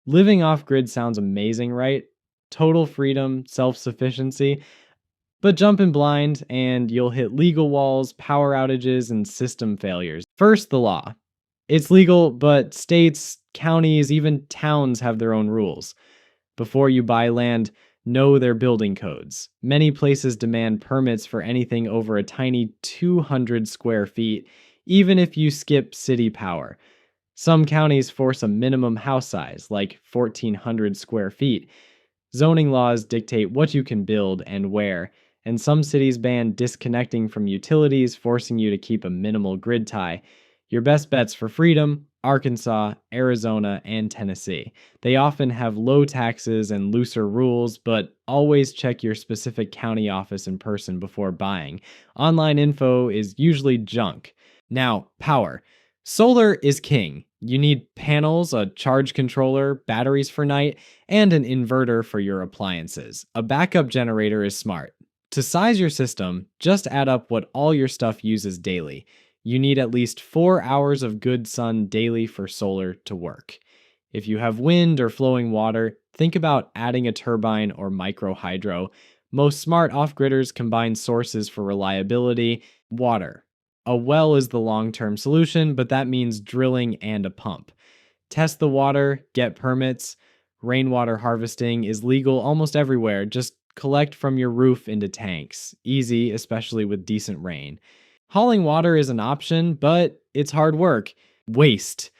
Living off grid sounds amazing, right? Total freedom, self sufficiency. But jump in blind and you'll hit legal walls, power outages, and system failures. First, the law. It's legal, but states, counties, even towns have their own rules. Before you buy land, know their building codes. Many places demand permits for anything over a tiny 200 square feet, even if you skip city power. Some counties force a minimum house size, like 1,400 square feet. Zoning laws dictate what you can build and where, and some cities ban disconnecting from utilities, forcing you to keep a minimal grid tie. Your best bets for freedom: Arkansas, Arizona, and Tennessee. They often have low taxes and looser rules, but always check your specific county office in person before buying. Online info is usually junk. Now, power. Solar is king. You need panels, a charge controller, batteries for night, and an inverter for your appliances. A backup generator is smart. To size your system, just add up what all your stuff uses daily. You need at least 4 hours of good sun daily for solar to work. If you have wind or flowing water, think about adding a turbine or micro hydro. Most smart off-gridders combine sources for reliability. Water. A well is the long-term solution, but that means drilling and a pump. Test the water, get permits. Rainwater harvesting is legal almost everywhere. Just collect from your roof into tanks. Easy, especially with decent rain. Hauling water is an option, but it's hard work. Waste.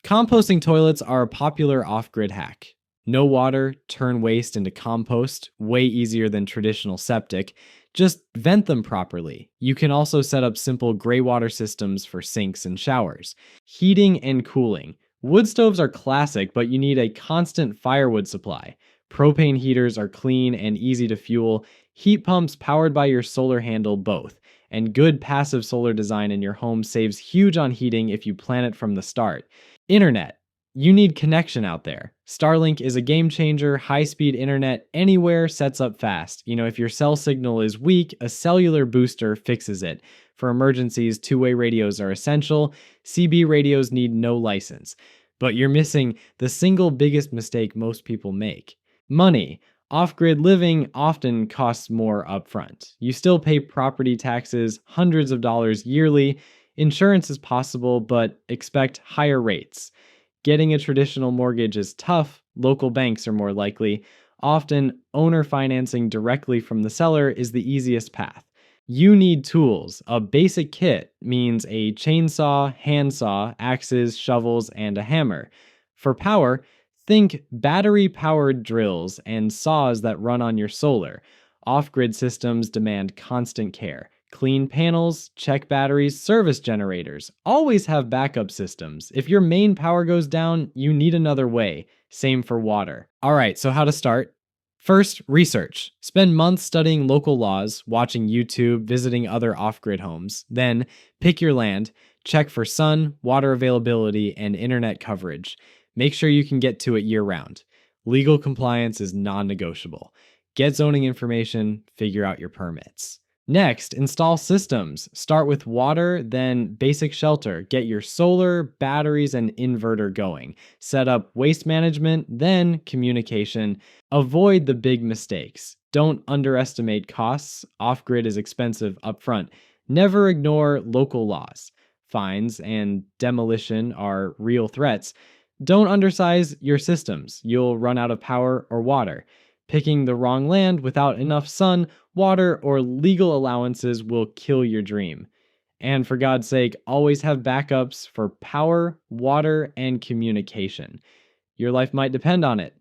Composting toilets are a popular off-grid hack. No water, turn waste into compost, way easier than traditional septic. Just vent them properly. You can also set up simple gray water systems for sinks and showers. Heating and cooling. Wood stoves are classic, but you need a constant firewood supply. Propane heaters are clean and easy to fuel. Heat pumps powered by your solar handle both. And good passive solar design in your home saves huge on heating if you plan it from the start. Internet. You need connection out there. Starlink is a game changer. High-speed internet anywhere sets up fast. If your cell signal is weak, a cellular booster fixes it. For emergencies, two-way radios are essential. CB radios need no license. But you're missing the single biggest mistake most people make. Money. Off-grid living often costs more upfront. You still pay property taxes, hundreds of dollars yearly. Insurance is possible, but expect higher rates. Getting a traditional mortgage is tough. Local banks are more likely. Often, owner financing directly from the seller is the easiest path. You need tools. A basic kit means a chainsaw, handsaw, axes, shovels, and a hammer. For power, think battery-powered drills and saws that run on your solar. Off-grid systems demand constant care. Clean panels, check batteries, service generators. Always have backup systems. If your main power goes down, you need another way. Same for water. All right, so how to start? First, research. Spend months studying local laws, watching YouTube, visiting other off-grid homes. Then, pick your land. Check for sun, water availability, and internet coverage. Make sure you can get to it year-round. Legal compliance is non-negotiable. Get zoning information, figure out your permits. Next, install systems. Start with water, then basic shelter. Get your solar, batteries, and inverter going. Set up waste management, then communication. Avoid the big mistakes. Don't underestimate costs. Off-grid is expensive upfront. Never ignore local laws. Fines and demolition are real threats. Don't undersize your systems. You'll run out of power or water. Picking the wrong land without enough sun, water, or legal allowances will kill your dream. And for God's sake, always have backups for power, water, and communication. Your life might depend on it.